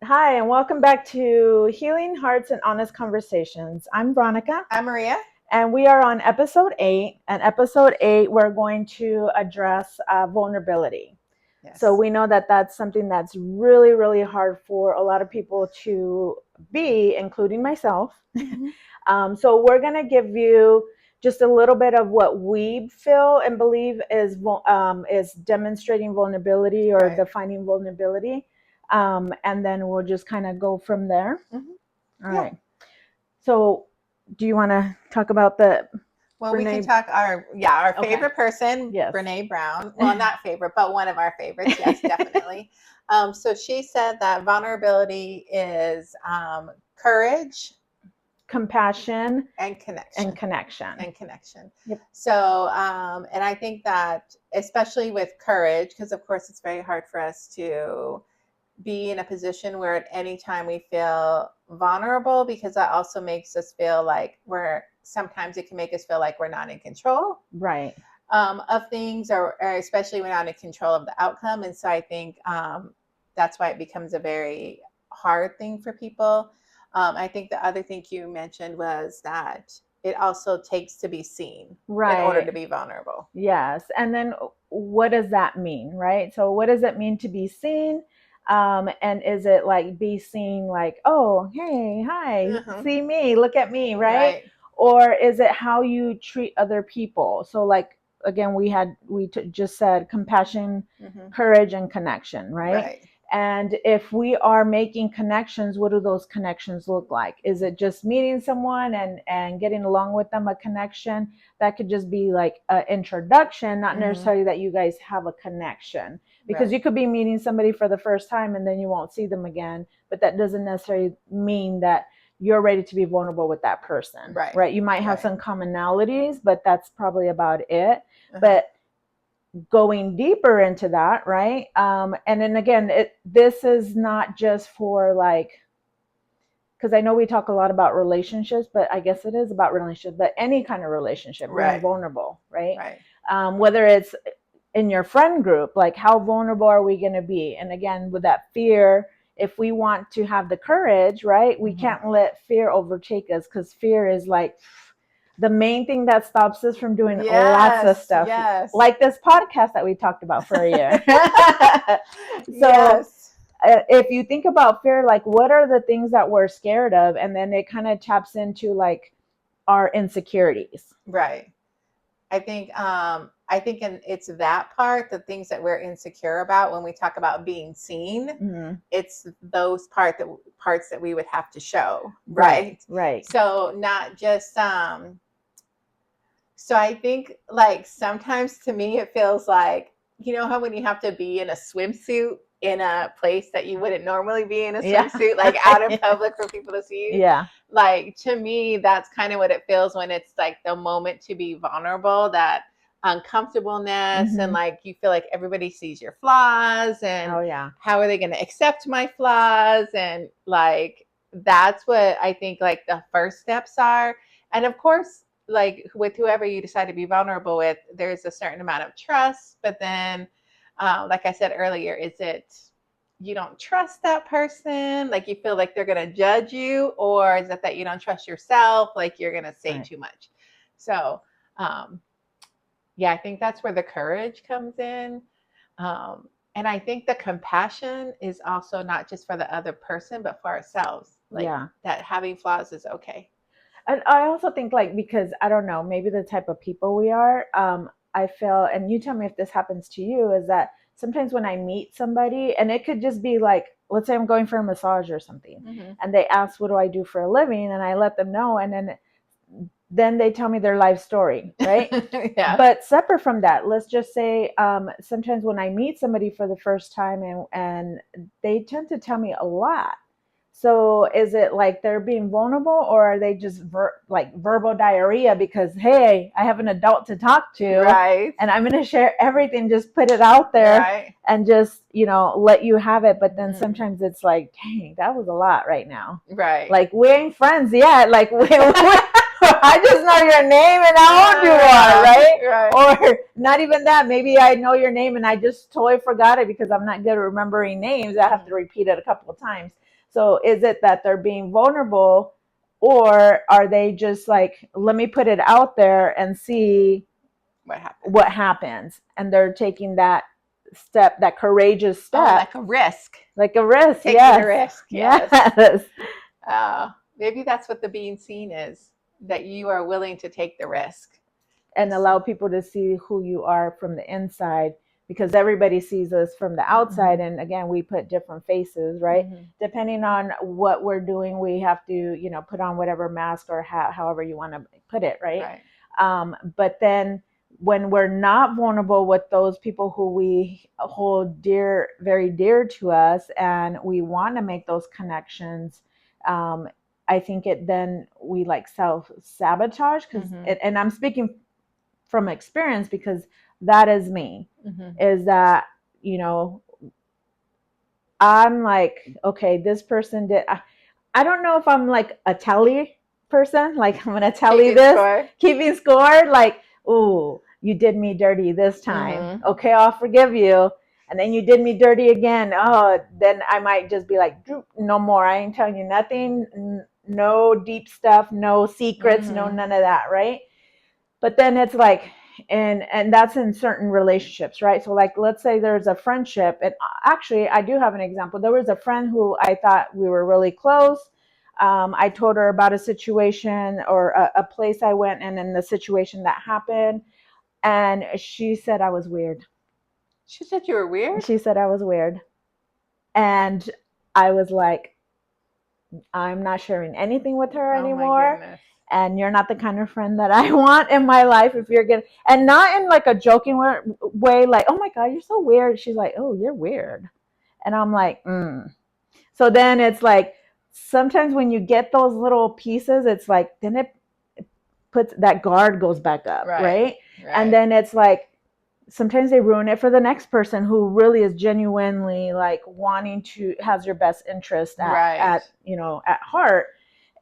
Hi, and welcome back to Healing Hearts and Honest Conversations. I'm Veronica, I'm Maria. and we are on episode 8. And episode 8, we're going to address vulnerability. So Yes. we know that that's something that's really, really hard for a lot of people to be, including myself. So we're going to give you just a little bit of what we feel and believe is demonstrating vulnerability or Right. defining vulnerability. And then we'll just kind of go from there. All Yeah. right. So do you want to talk about the Well, we can Brene? talk our Okay. favorite person, Yes. Brene Brown. Well, not favorite, but one of our favorites. Yes, definitely. So she said that vulnerability is courage Compassion and connection. and connection. Yep. So, and I think that especially with courage, because of course it's very hard for us to be in a position where at any time we feel vulnerable, because that also makes us feel like sometimes it can make us feel like we're not in control Right. Of things, or especially we're not in control of the outcome. And so I think that's why it becomes a very hard thing for people. I think the other thing you mentioned was that it also takes to be seen in order to Right. be vulnerable. Yes. And then what does that mean, right? So what does it mean to be seen? And is it like be seen like, oh, hey, hi, see me, look at me, right? Right. Or is it how you treat other people? So like, again, just said compassion, courage, and connection, right? Right. And if we are making connections, what do those connections look like? Is it just meeting someone and getting along with them, a connection? That could just be like an introduction, not necessarily that you guys have a connection. Because you could be meeting somebody for the first time and then you won't see them again. But that doesn't necessarily mean that you're ready to be vulnerable with that person. Right. You might have some commonalities, but that's probably about it. But going deeper into that, right? And then again, this is not just for like, because I know we talk a lot about relationships, but I guess it is about relationships, but any kind of relationship, being vulnerable, right? Whether it's in your friend group, like how vulnerable are we going to be? And again, with that fear, if we want to have the courage, right, we can't let fear overtake us, because fear is like the main thing that stops us from doing lots of stuff. Yes. Like this podcast that we talked about for a year. So if you think about fear, like what are the things that we're scared of? And then it kind of taps into like our insecurities. Right. I think it's that part, the things that we're insecure about when we talk about being seen, it's those parts that we would have to show. Right. So not just so I think like sometimes to me it feels like, you know how when you have to be in a swimsuit in a place that you wouldn't normally be in a swimsuit, like out in public for people to see you. Yeah. Like to me, that's kind of what it feels when it's like the moment to be vulnerable, that uncomfortableness, and like you feel like everybody sees your flaws, and how are they going to accept my flaws? And like that's what I think like the first steps are. And of course, like with whoever you decide to be vulnerable with, there's a certain amount of trust, but then like I said earlier, is it you don't trust that person, like you feel like they're going to judge you, or is it that you don't trust yourself, like you're going to say too much? So yeah, I think that's where the courage comes in. And I think the compassion is also not just for the other person, but for ourselves, like that having flaws is okay. And I also think like, because I don't know, maybe the type of people we are, I feel, and you tell me if this happens to you, is that sometimes when I meet somebody, and it could just be like, let's say I'm going for a massage or something, and they ask, what do I do for a living? And I let them know. And then they tell me their life story, right? But separate from that, let's just say sometimes when I meet somebody for the first time and they tend to tell me a lot. So is it like they're being vulnerable, or are they just like verbal diarrhea because, hey, I have an adult to talk to, and I'm going to share everything, just put it out there and just, let you have it. But then sometimes it's like, dang, that was a lot right now. Like we ain't friends yet. Like I just know your name and how old you are, right? Or not even that. Maybe I know your name and I just totally forgot it because I'm not good at remembering names. I have to repeat it a couple of times. So is it that they're being vulnerable, or are they just like, let me put it out there and see what happens? And they're taking that step, that courageous step. Oh, like a risk. Like a risk, taking a risk, yes. Maybe that's what the being seen is, that you are willing to take the risk. And allow people to see who you are from the inside, because everybody sees us from the outside. And again, we put different faces, right? Depending on what we're doing, we have to, put on whatever mask or however you want to put it, right? But then when we're not vulnerable with those people who we hold dear, very dear to us, and we want to make those connections, I think then we like self-sabotage, because and I'm speaking from experience, because that is me. Is that, I'm like, okay, this person did, I don't know if I'm like a tally person, like I'm gonna tell you this, keeping score, like, oh, you did me dirty this time, okay, I'll forgive you. And then you did me dirty again, oh, then I might just be like, no more, I ain't telling you nothing, no deep stuff, no secrets, no none of that, right? But then it's like, and that's in certain relationships, right? So like, let's say there's a friendship, and actually I do have an example. There was a friend who I thought we were really close. I told her about a situation or a place I went in the situation that happened, and she said I was weird. She said you were weird? She said I was weird. And I was like, I'm not sharing anything with her anymore. And you're not the kind of friend that I want in my life. If you're gonna, and not in like a joking way, like, oh my God, you're so weird. She's like, oh, you're weird. And I'm like, So then it's like, sometimes when you get those little pieces, it's like, then it puts, that guard goes back up, right? And then it's like, sometimes they ruin it for the next person who really is genuinely like wanting to, has your best interest at heart.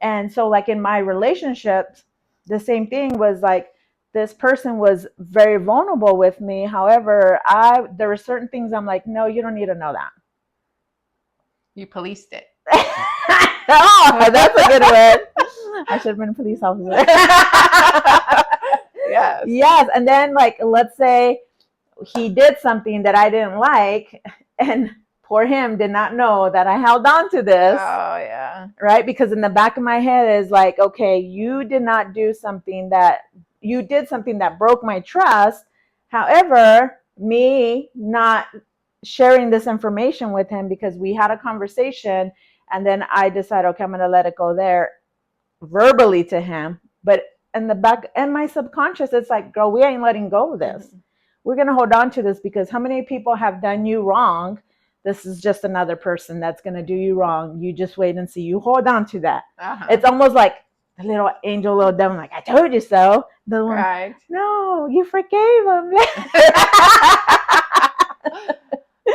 And so like in my relationships, the same thing was like, this person was very vulnerable with me. However, there were certain things I'm like, no, you don't need to know that. You policed it. Oh, that's a good word. I should have been a police officer. Yes. And then like, let's say he did something that I didn't like, and poor him did not know that I held on to this. Oh, yeah. Right? Because in the back of my head is like, okay, you did not do something that, you did something that broke my trust. However, me not sharing this information with him, because we had a conversation, and then I decided, okay, I'm going to let it go there verbally to him. But in the back, in my subconscious, it's like, girl, we ain't letting go of this. We're going to hold on to this, because how many people have done you wrong? This is just another person that's going to do you wrong. You just wait and see. You hold on to that. It's almost like the little angel, little devil, like, I told you so. The one, no, you forgave him.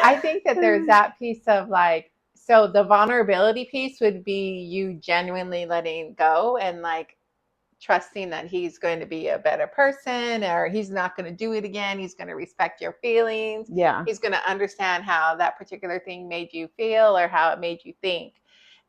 I think that there's that piece of like, so the vulnerability piece would be you genuinely letting go and like trusting that he's going to be a better person, or he's not going to do it again. He's going to respect your feelings. Yeah. He's going to understand how that particular thing made you feel or how it made you think.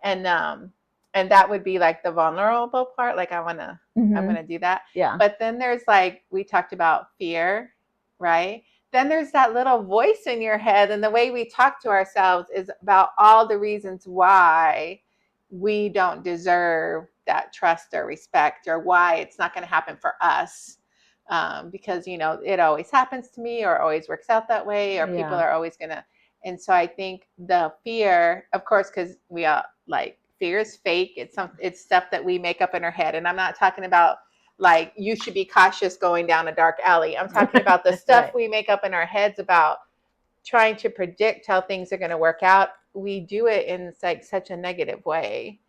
And that would be like the vulnerable part. Like, I'm going to do that. Yeah. But then there's like, we talked about fear, right? Then there's that little voice in your head. And the way we talk to ourselves is about all the reasons why we don't deserve that trust or respect, or why it's not going to happen for us. Because, it always happens to me, or always works out that way, or people are always going to. And so I think the fear, of course, because we are like, fear is fake. It's stuff that we make up in our head. And I'm not talking about like, you should be cautious going down a dark alley. I'm talking about the stuff we make up in our heads about trying to predict how things are going to work out. We do it in like such a negative way.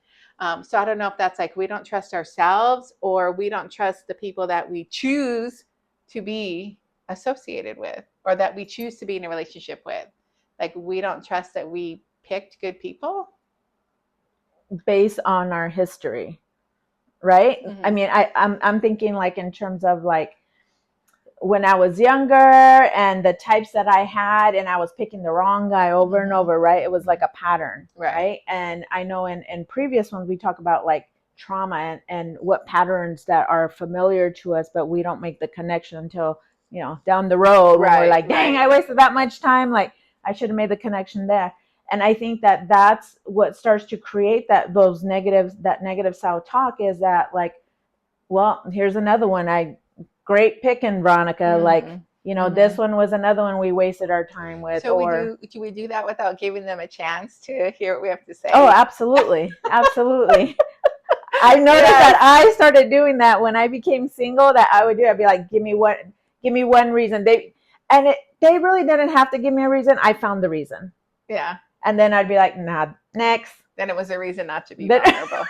So I don't know if that's like, we don't trust ourselves, or we don't trust the people that we choose to be associated with, or that we choose to be in a relationship with. Like, we don't trust that we picked good people based on our history, right? I mean, I'm thinking like in terms of like, when I was younger and the types that I had, and I was picking the wrong guy over and over, right? It was like a pattern, right? And I know in previous ones we talk about like trauma and what patterns that are familiar to us, but we don't make the connection until, down the road when we're like, dang, I wasted that much time. Like I should have made the connection there. And I think that that's what starts to create that negative self-talk is that like, well, here's another one. Great picking, Veronica. Like, this one was another one we wasted our time with. So do we do that without giving them a chance to hear what we have to say? Oh, absolutely. Absolutely. I noticed that I started doing that when I became single, that I would do. I'd be like, give me one reason. They really didn't have to give me a reason. I found the reason. Yeah. And then I'd be like, nah, next. Then it was a reason not to be vulnerable.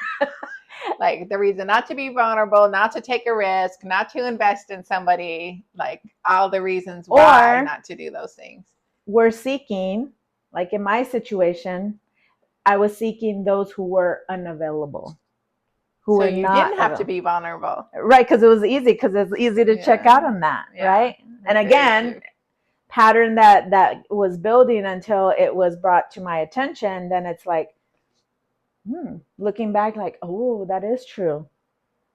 Like the reason not to be vulnerable, not to take a risk, not to invest in somebody, like all the reasons why not to do those things. We're seeking, like in my situation, I was seeking those who were unavailable. So you didn't have to be vulnerable. Right, because it was easy, because it's easy to check out on that, right? And again, pattern that was building until it was brought to my attention, then it's like, looking back like, oh, that is true.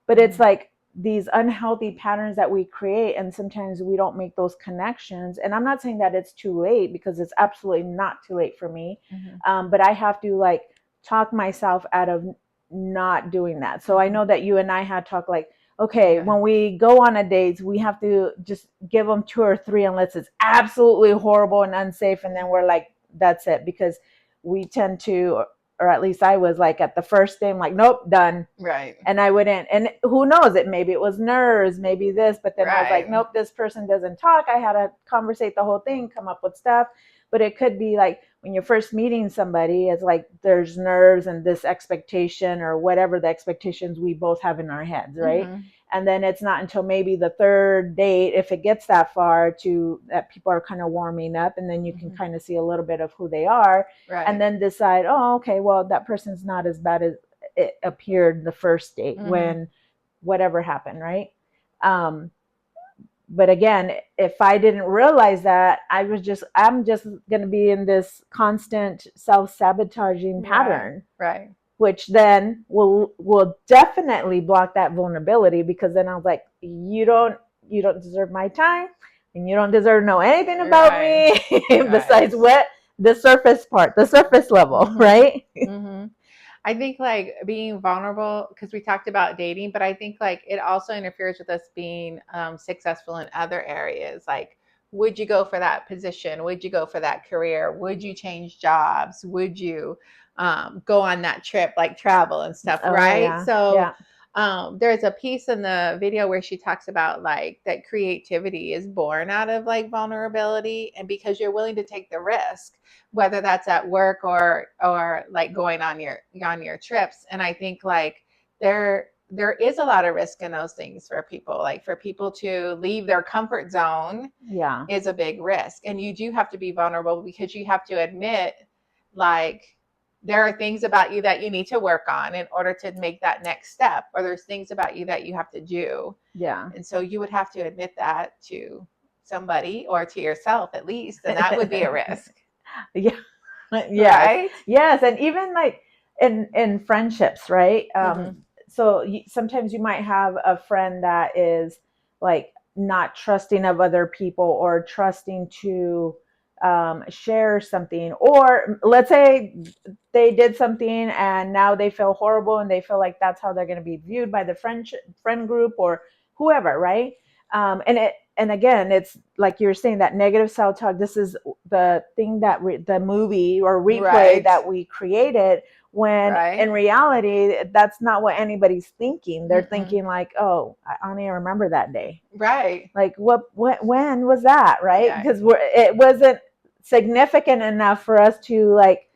But it's like these unhealthy patterns that we create, and sometimes we don't make those connections. And I'm not saying that it's too late, because it's absolutely not too late for me. But I have to like talk myself out of not doing that. So I know that you and I had talked like, okay, when we go on a date, we have to just give them 2 or 3 unless it's absolutely horrible and unsafe. And then we're like, that's it. Because we tend to, or at least I was like at the first day, I'm like, nope, done. Right. And I wouldn't, and who knows, maybe it was nerves, maybe this, but then I was like, nope, this person doesn't talk. I had to conversate the whole thing, come up with stuff. But it could be like when you're first meeting somebody, it's like there's nerves and this expectation or whatever the expectations we both have in our heads, right? And then it's not until maybe the 3rd date, if it gets that far, that people are kind of warming up, and then you can kind of see a little bit of who they are, and then decide, oh, okay, well, that person's not as bad as it appeared the first date when whatever happened, right? But again, if I didn't realize that, I'm just going to be in this constant self-sabotaging pattern. Right. Which then will definitely block that vulnerability, because then I was like, you don't deserve my time, and you don't deserve to know anything about me besides what the surface level, right? I think like being vulnerable, because we talked about dating, but I think like it also interferes with us being successful in other areas. Like, would you go for that position? Would you go for that career? Would you change jobs? Would you go on that trip, like travel and stuff, right? Yeah. So there's a piece in the video where she talks about like that creativity is born out of like vulnerability, and because you're willing to take the risk, whether that's at work or like going on your trips. And I think like there is a lot of risk in those things for people. Like for people to leave their comfort zone is a big risk. And you do have to be vulnerable, because you have to admit like there are things about you that you need to work on in order to make that next step, or there's things about you that you have to do. Yeah. And so you would have to admit that to somebody, or to yourself at least, and that would be a risk. Yeah. Right? Yes. And even like in friendships, right? So sometimes you might have a friend that is like not trusting of other people, or trusting to share something, or let's say they did something and now they feel horrible, and they feel like that's how they're going to be viewed by the friend group or whoever, right? And again, it's like you're saying, that negative self-talk. This is the thing that the movie or replay that we created, when in reality, that's not what anybody's thinking. They're thinking like, oh, I don't even remember that day. Right. Like when was that, right? Because it wasn't significant enough for us to like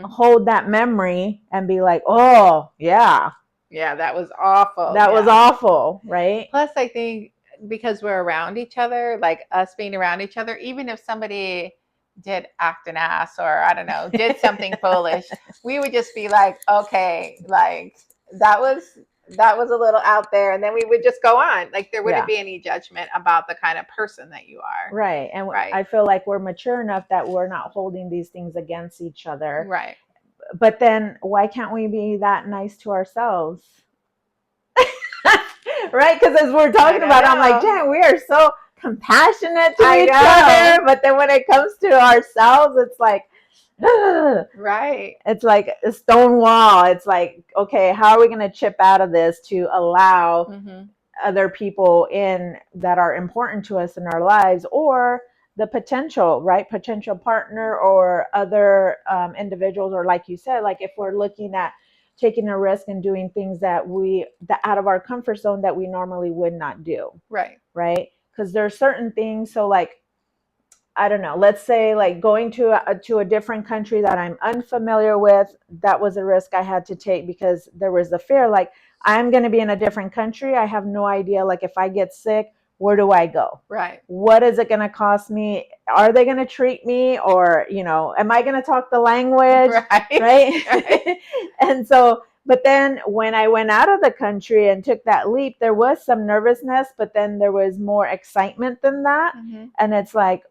hold that memory and be like, oh, yeah, that was awful. That was awful, right? Plus, I think because we're around each other, like us being around each other, even if somebody did act an ass, or I don't know, did something foolish, we would just be like, okay, like that was that was a little out there, and then we would just go on. Like there wouldn't be any judgment about the kind of person that you are. Right. And I feel like we're mature enough that we're not holding these things against each other. Right. But then why can't we be that nice to ourselves? Right? Because as we're talking about, I'm like, damn, we are so compassionate to each other. But then when it comes to ourselves, it's like, right. It's like a stone wall. It's like, okay, how are we going to chip out of this to allow other people in that are important to us in our lives, or the potential, right? Potential partner or other individuals, or like you said, like if we're looking at taking a risk and doing things that out of our comfort zone that we normally would not do. Right. Right. Because there's certain things. So like, I don't know, let's say like going to a different country that I'm unfamiliar with, that was a risk I had to take because there was the fear, like I'm going to be in a different country. I have no idea, like if I get sick, where do I go? Right. What is it going to cost me? Are they going to treat me? Or, am I going to talk the language? Right. And so, but then when I went out of the country and took that leap, there was some nervousness, but then there was more excitement than that. And it's like,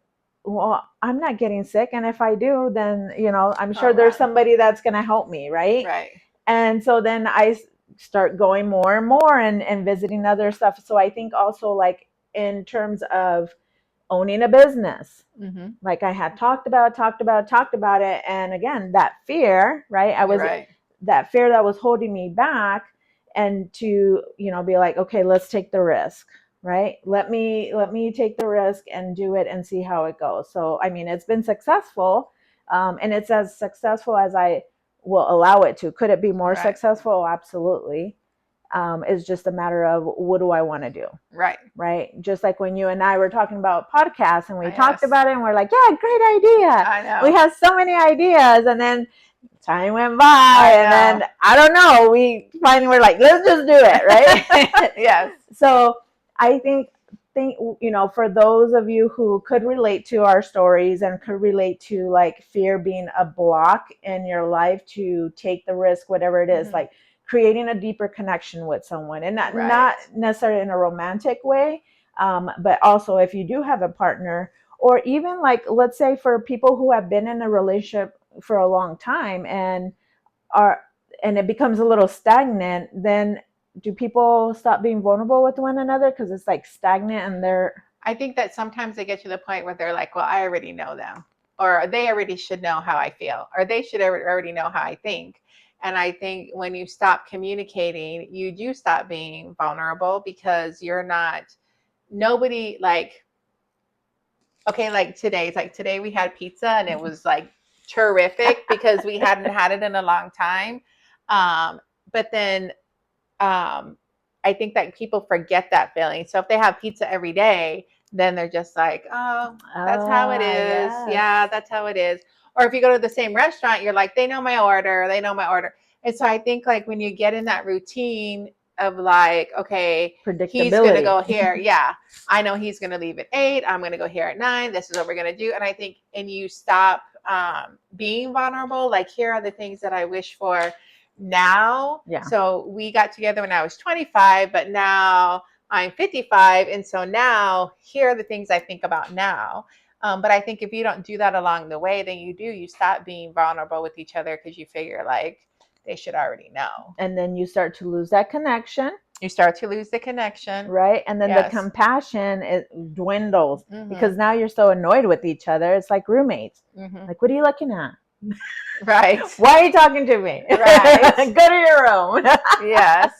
well, I'm not getting sick. And if I do, then, I'm sure there's somebody that's going to help me. Right. And so then I start going more and more and visiting other stuff. So I think also like in terms of owning a business, like I had talked about it. And again, that fear, right? That fear that was holding me back, and to, be like, okay, let's take the risk. Right. Let me take the risk and do it and see how it goes. So, I mean, it's been successful. And it's as successful as I will allow it to. Could it be more successful? Absolutely. It's just a matter of what do I want to do? Right. Just like when you and I were talking about podcasts and we talked about it and we're like, yeah, great idea. I know. We have so many ideas. And then time went by and then I don't know, we finally were like, let's just do it. Right. Yes. So I think, for those of you who could relate to our stories and could relate to like fear being a block in your life to take the risk, whatever it is, like creating a deeper connection with someone, and not necessarily in a romantic way, but also if you do have a partner, or even like, let's say for people who have been in a relationship for a long time and it becomes a little stagnant, then do people stop being vulnerable with one another because it's like stagnant and they're... I think that sometimes they get to the point where they're like, well, I already know them, or they already should know how I feel, or they should already know how I think. And I think when you stop communicating, you do stop being vulnerable, because you're not, nobody, like, okay, like today we had pizza and it was like terrific because we hadn't had it in a long time. But then I think that people forget that feeling. So if they have pizza every day, then they're just like, oh, that's how it is. Yes. Yeah, that's how it is. Or if you go to the same restaurant, you're like, they know my order. And so I think like when you get in that routine of like, okay, he's going to go here. Yeah, I know he's going to leave at 8. I'm going to go here at 9. This is what we're going to do. And I think, and you stop being vulnerable. Like, here are the things that I wish for now. Yeah. So we got together when I was 25, but now I'm 55. And so now here are the things I think about now. But I think if you don't do that along the way, then you stop being vulnerable with each other, because you figure like they should already know. And then you start to lose that connection. You start to lose the connection. Right. And then the compassion, it dwindles because now you're so annoyed with each other. It's like roommates. Like, what are you looking at? Right. Why are you talking to me? Right. Go to your room. Yes.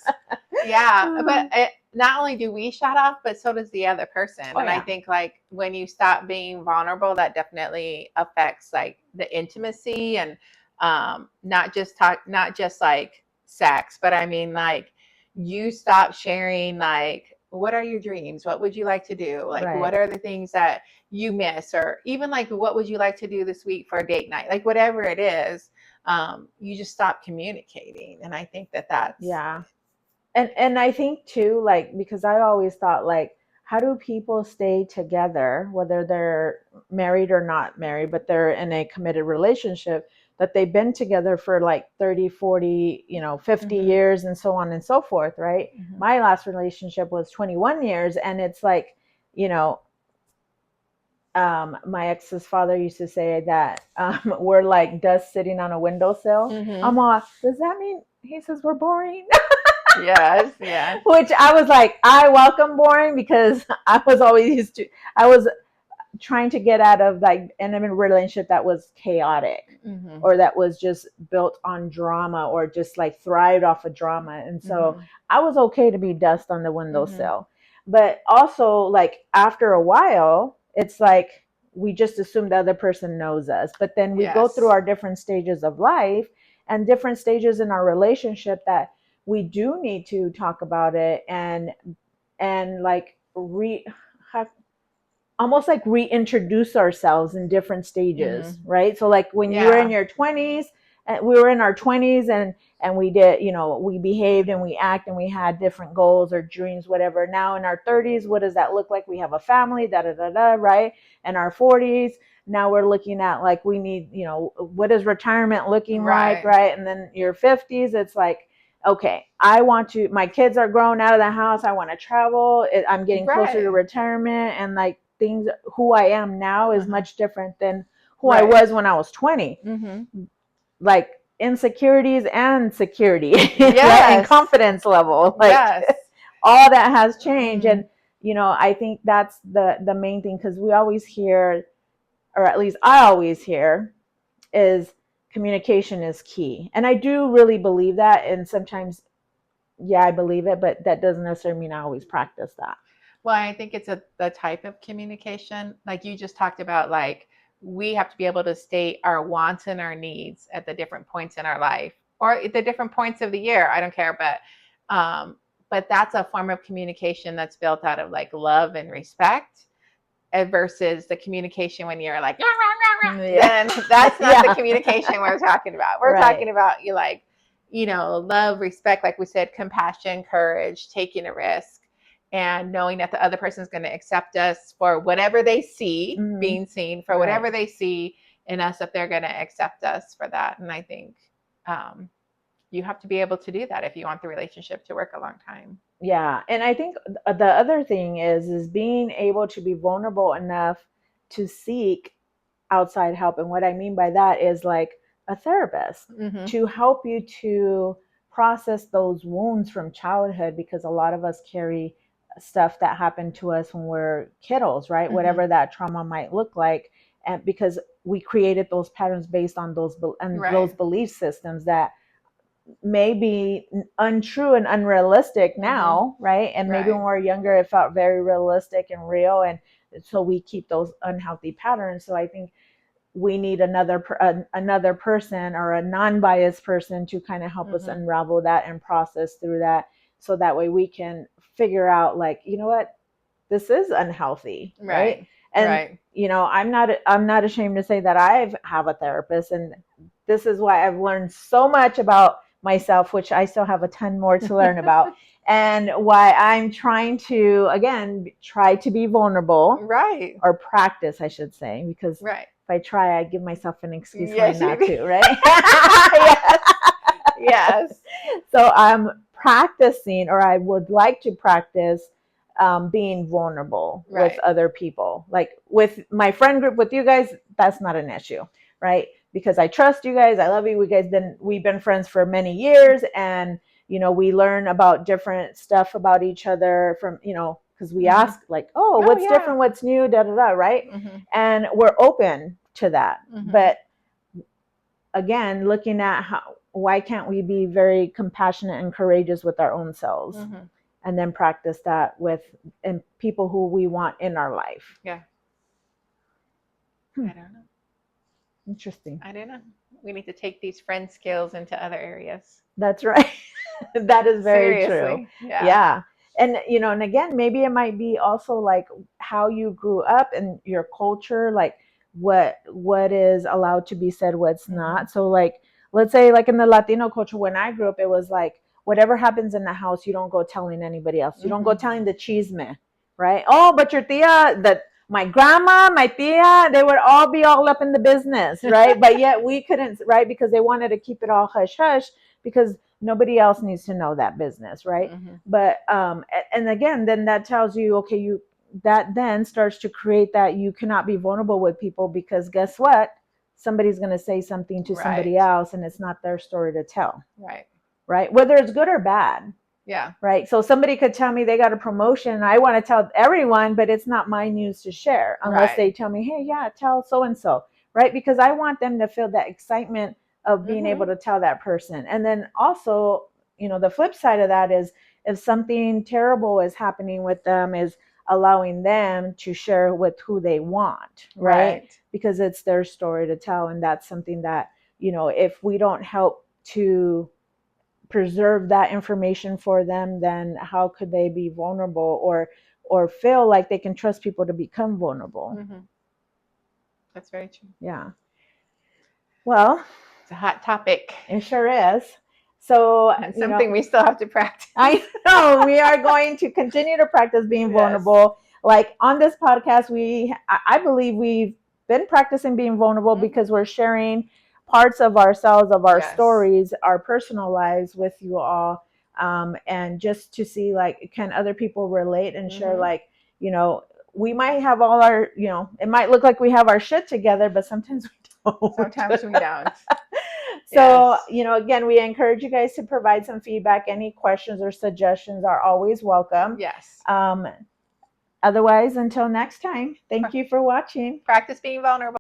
Yeah. But not only do we shut off, but so does the other person. And I think like when you stop being vulnerable, that definitely affects like the intimacy, and not just like sex, but I mean like you stop sharing like, what are your dreams? What would you like to do? Like, what are the things that you miss? Or even like, what would you like to do this week for a date night? Like whatever it is, you just stop communicating. And I think that's... Yeah. And I think too, like, because I always thought like, how do people stay together, whether they're married or not married, but they're in a committed relationship? that they've been together for like 30, 40, 50 years and so on and so forth, right? My last relationship was 21 years, and it's like, my ex's father used to say that we're like dust sitting on a windowsill. I'm all, does that mean, he says, we're boring? Yes, yeah. Which I was like, I welcome boring, because I was trying to get out of like in a relationship that was chaotic, or that was just built on drama, or just like thrived off of drama. And so I was okay to be dust on the windowsill. But also, like, after a while, it's like we just assume the other person knows us. But then we go through our different stages of life and different stages in our relationship that we do need to talk about it, and like almost like reintroduce ourselves in different stages, right? So like when you were in your 20s, we were in our 20s, and we did, we behaved and we act and we had different goals or dreams, whatever. Now in our 30s, what does that look like? We have a family, right? And our 40s, now we're looking at like, we need, what is retirement looking like, right? And then your 50s, it's like, okay, my kids are grown out of the house, I want to travel, I'm getting closer to retirement, and like things, who I am now is much different than who I was when I was 20. Like insecurities and security, and confidence level, like all that has changed. And I think that's the main thing, because we always hear, or at least I always hear, is communication is key. And I do really believe that. And sometimes, I believe it, but that doesn't necessarily mean I always practice that. Well, I think it's the type of communication, like you just talked about, like we have to be able to state our wants and our needs at the different points in our life, or at the different points of the year. I don't care, but that's a form of communication that's built out of like love and respect, versus the communication when you're like, then that's not the communication we're talking about. We're talking about you like, love, respect, like we said, compassion, courage, taking a risk, and knowing that the other person is going to accept us for whatever they see, being seen for whatever they see in us, if they're going to accept us for that. And I think you have to be able to do that if you want the relationship to work a long time. Yeah. And I think the other thing is being able to be vulnerable enough to seek outside help. And what I mean by that is like a therapist to help you to process those wounds from childhood, because a lot of us carry stuff that happened to us when we're kiddos, right? Whatever that trauma might look like. And because we created those patterns based on those belief systems that may be untrue and unrealistic now, right? And maybe when we're younger, it felt very realistic and real. And so we keep those unhealthy patterns. So I think we need another person, or a non-biased person, to kind of help us unravel that and process through that. So that way we can figure out, like, you know what, this is unhealthy, right? And I'm not ashamed to say that I have a therapist, and this is why I've learned so much about myself, which I still have a ton more to learn about, and why I'm trying to, again, try to be vulnerable, or practice, I should say, because if I try, I give myself an excuse why not to, right? Yes. So I'm practicing, or I would like to practice being vulnerable with other people. Like with my friend group, with you guys, that's not an issue, right? Because I trust you guys, I love you. We've been friends for many years, and we learn about different stuff about each other from, because we ask like, what's different, what's new, right? And we're open to that. But again, looking at why can't we be very compassionate and courageous with our own selves, and then practice that and people who we want in our life. I don't know. Interesting. I don't know. We need to take these friend skills into other areas. That's right. That is very Seriously. true. Yeah. And, and again, maybe it might be also like how you grew up and your culture, like what is allowed to be said, what's not. So like, let's say like in the Latino culture, when I grew up, it was like, whatever happens in the house, you don't go telling anybody else. You don't go telling the chisme, right? Oh, but your tia, that my grandma, my tia, they would all be all up in the business, right? But yet we couldn't, right? Because they wanted to keep it all hush hush because nobody else needs to know that business, right? Mm-hmm. But and again, then that tells you, okay, you that then starts to create that you cannot be vulnerable with people because guess what? Somebody's going to say something to somebody else and it's not their story to tell. Right? Whether it's good or bad. Yeah. Right. So somebody could tell me they got a promotion and I want to tell everyone, but it's not my news to share unless they tell me, hey, yeah, tell so-and-so. Right. Because I want them to feel that excitement of being able to tell that person. And then also, the flip side of that is if something terrible is happening with them is allowing them to share with who they want. Right. Because it's their story to tell. And that's something that, if we don't help to preserve that information for them, then how could they be vulnerable or feel like they can trust people to become vulnerable? Mm-hmm. That's very true. Yeah. Well, it's a hot topic. It sure is. So it's something we still have to practice. I know we are going to continue to practice being vulnerable. Like on this podcast, I believe we've been practicing being vulnerable because we're sharing parts of ourselves, of our stories, our personal lives with you all. And just to see, like, can other people relate and share, like, we might have all our, it might look like we have our shit together, but sometimes we don't. Sometimes we don't. So, again, we encourage you guys to provide some feedback. Any questions or suggestions are always welcome. Yes. Otherwise, until next time, thank you for watching. Practice being vulnerable.